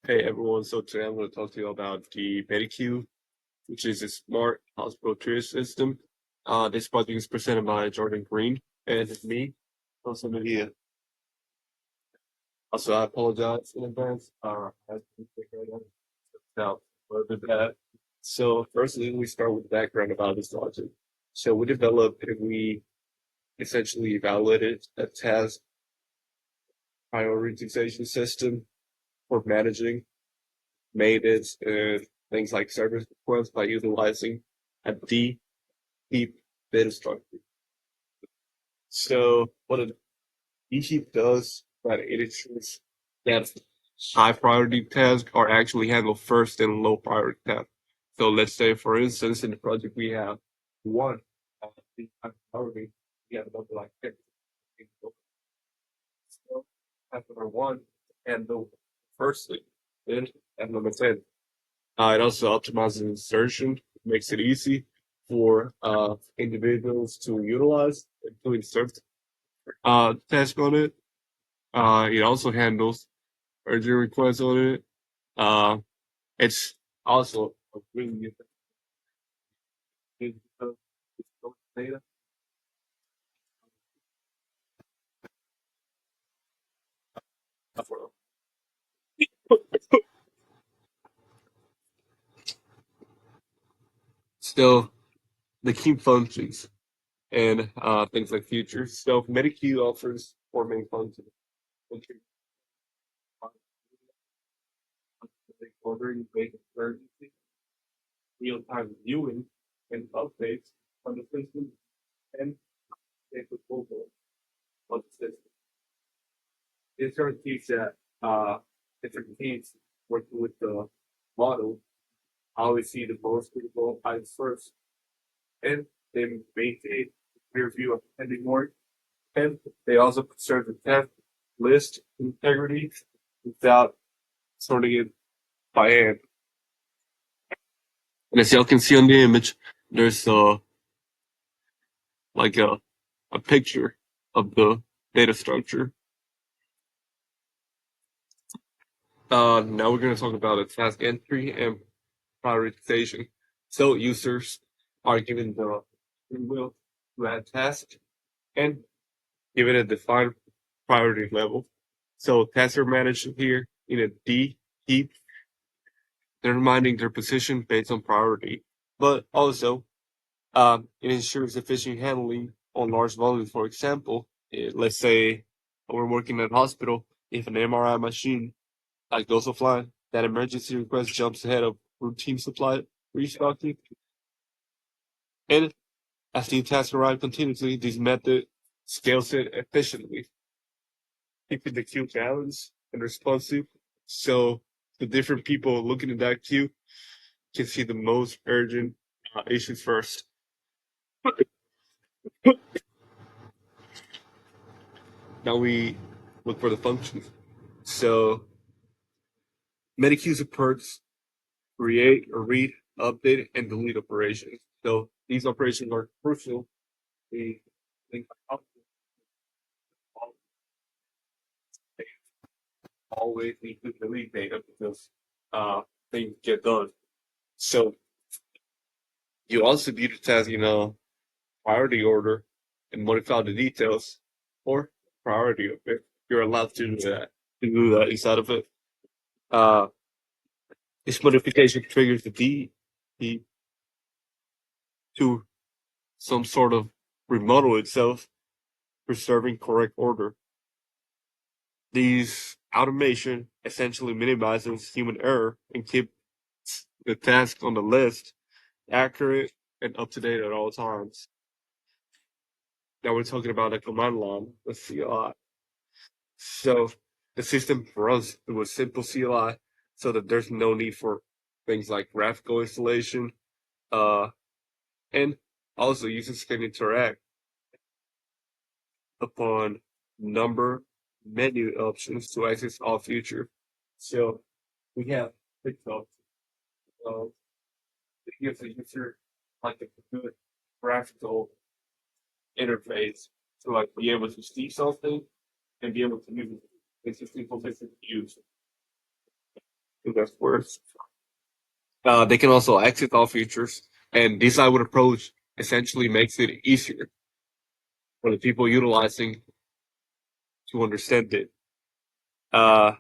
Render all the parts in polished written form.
Hey everyone, so today I'm going to talk to you about the Mediqueue, which is a smart hospital triage system. This project is presented by Jordan Green and me, social media. Also, I apologize in advance. I have to take right now. A little bit bad. So, firstly, we start with the background about this project. So, we developed and we essentially evaluated a task prioritization system for managing maintenance and things like service requests by utilizing a deep data structure. So what a deep heap does that it ensures that high priority tasks are actually handled first and low priority tasks. So let's say, for instance, in the project we have one the high priority, we have number like 10. So task number one handle firstly, then at number 10. It also optimizes insertion, makes it easy for individuals to utilize and to insert task on it. It also handles urgent requests on it. Uh, it's also a really good data. Still, the key functions and things like features. So Mediqueue offers four main functions: ordering based urgency, real-time viewing, and updates on the system, and a proposal on the system. It guarantees that it guarantees working with the model, I always see the most critical items first, and they maintain clear view of pending work, and they also preserve the test list integrity without sorting it by hand. And as y'all can see on the image, there's like a picture of the data structure. Now we're going to talk about a task entry and prioritization. So users are given the free will to add tasks and given a defined priority level. So tasks are managed here in a D heap, determining their position based on priority. But also, it ensures efficient handling on large volumes. For example, let's say we're working at a hospital, if an MRI machine goes offline, that emergency request jumps ahead of routine supply restocking. And as new tasks arrive continuously, this method scales it efficiently, keeping the queue balanced and responsive. So the different people looking at that queue can see the most urgent issues first. Now we look for the functions. So Mediqueue supports create or read, update, and delete operations. So these operations are crucial. They think always need to delete data because things get done. So you also view the task in a priority order and modify the details or priority of it. You're allowed to do that inside of it. Uh, this modification triggers the D to some sort of remodel itself, preserving correct order. These automation essentially minimizes human error and keeps the task on the list accurate and up to date at all times. Now we're talking about a command line, the CLI. So the system runs through a simple CLI so that there's no need for things like graphical installation. Uh, and also users can interact upon number menu options to access all feature. So we have TikTok. Uh, it gives the user like a good graphical interface to like be able to see something and be able to use it. It's just simple to use. think that's worse. They can also access all features, and this I would approach essentially makes it easier for the people utilizing to understand it. Uh,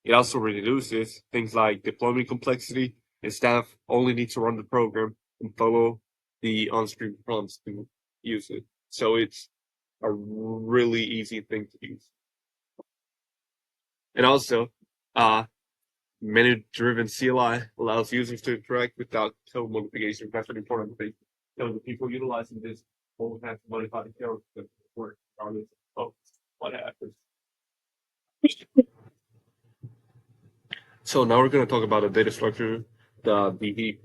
it also reduces things like deployment complexity, and staff only need to run the program and follow the on-screen prompts to use it. So it's a really easy thing to use. And also, uh, menu-driven CLI allows users to interact without code modification. That's an important thing. So the people utilizing this won't have to modify the code to work regardless of what happens. So now we're going to talk about the data structure, the heap.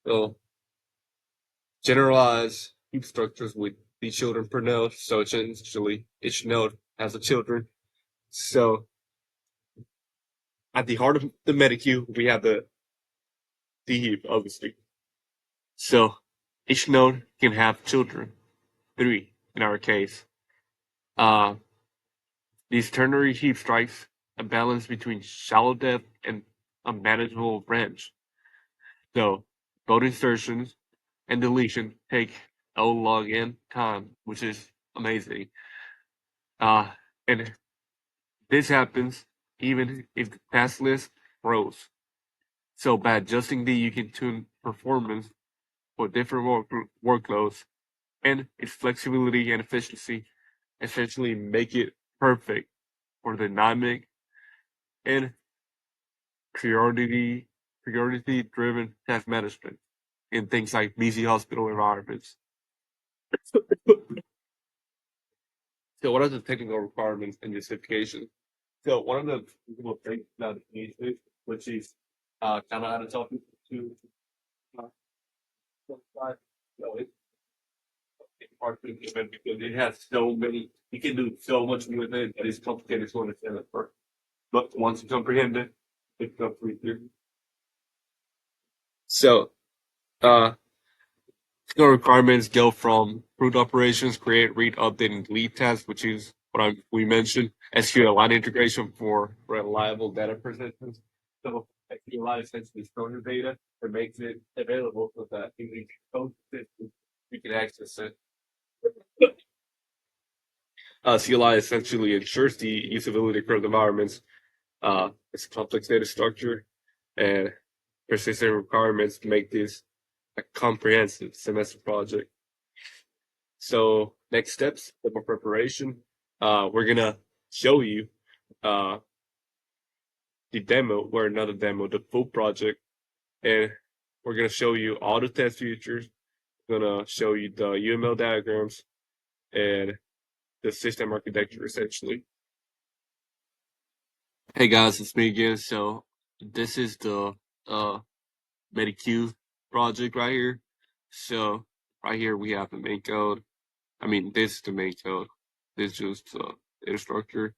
So generalize heap structures with the children per node. So essentially, each node has a children. So at the heart of the Mediqueue, we have the heap, obviously. So each node can have children, 3 in our case. Uh, these ternary heap strikes a balance between shallow depth and a manageable branch. So both insertions and deletion take O log n time, which is amazing. Uh, and this happens even if the task list grows. So by adjusting the, you can tune performance for different workloads, and its flexibility and efficiency essentially make it perfect for dynamic and priority driven task management in things like busy hospital environments. So what are the technical requirements and justification? So one of the people think that it needs to, which is kind of out of talking to uh, so it's hard to implement because it has so many. You can do so much with it that it's complicated to understand at first. But once you comprehend it, it's pretty clear. So uh, technical requirements go from root operations, create, read, update, and delete tasks, which is what we mentioned. SQLite integration for reliable data persistence. So SQLite essentially stores your data and makes it available so that in the code system you can access it. CLI essentially ensures the usability across environments. It's a complex data structure, and persistent requirements make this a comprehensive semester project. So next steps, demo preparation. We're gonna show you uh, the demo, or another demo, the full project, and we're gonna show you all the test features. We're gonna show you the UML diagrams and the system architecture, essentially. Hey guys, it's me again. So this is the uh, Mediqueue project right here. So right here we have the main code. I mean, this is the main code. This is just data structure.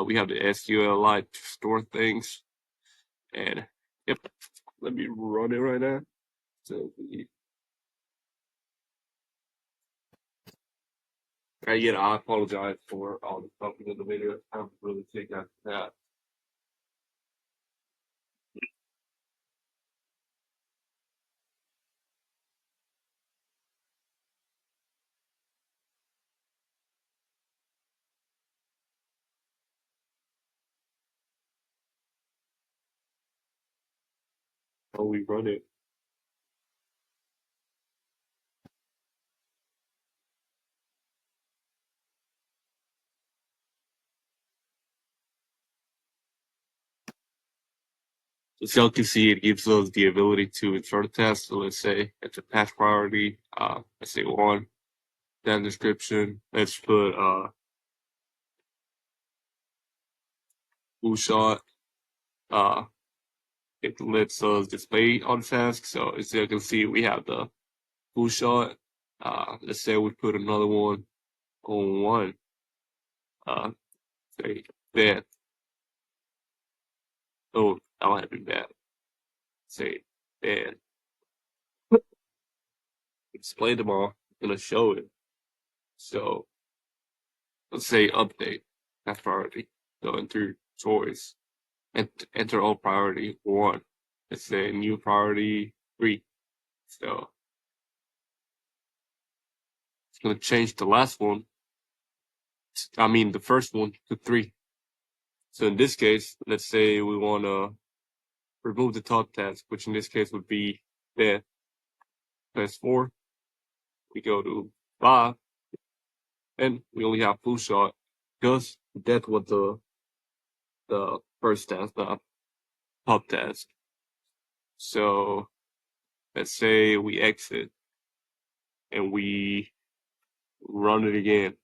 We have the SQLite to store things, and yep, let me run it right now. So, yeah, I apologize for all the stuff in the video. I'm really sick after that. Oh, we run it. So y'all can see it gives us the ability to insert a test. So let's say it's a task priority. Let's say one. That description. Let's put full shot. Uh, it lets us display on task. So as you can see, we have the full shot. Let's say we put another one on one. Uh, say that. Oh, that might have been bad. Say that. Display them all. I'm gonna show it. So let's say update. That's priority. Going through choice. and enter all priority 1. Let's say new priority 3. So it's going to change the last one, the first one to 3. So in this case, let's say we want to remove the top task, which in this case would be death. Press 4. We go to 5, and we only have flu shot because that was the first task, the top task. So let's say we exit and we run it again.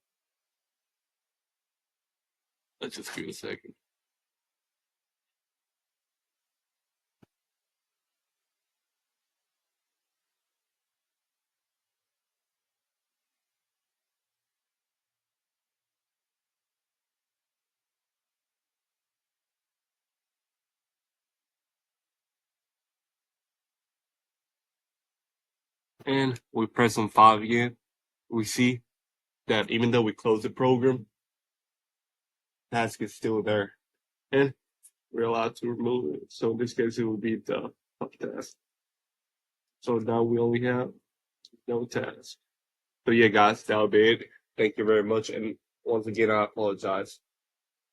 Let's just give it a second. And we press on 5 again. We see that even though we close the program, task is still there. And we're allowed to remove it. So in this case, it would be the top task. So now we only have no task. So yeah, guys, that'll be it. Thank you very much. And once again, I apologize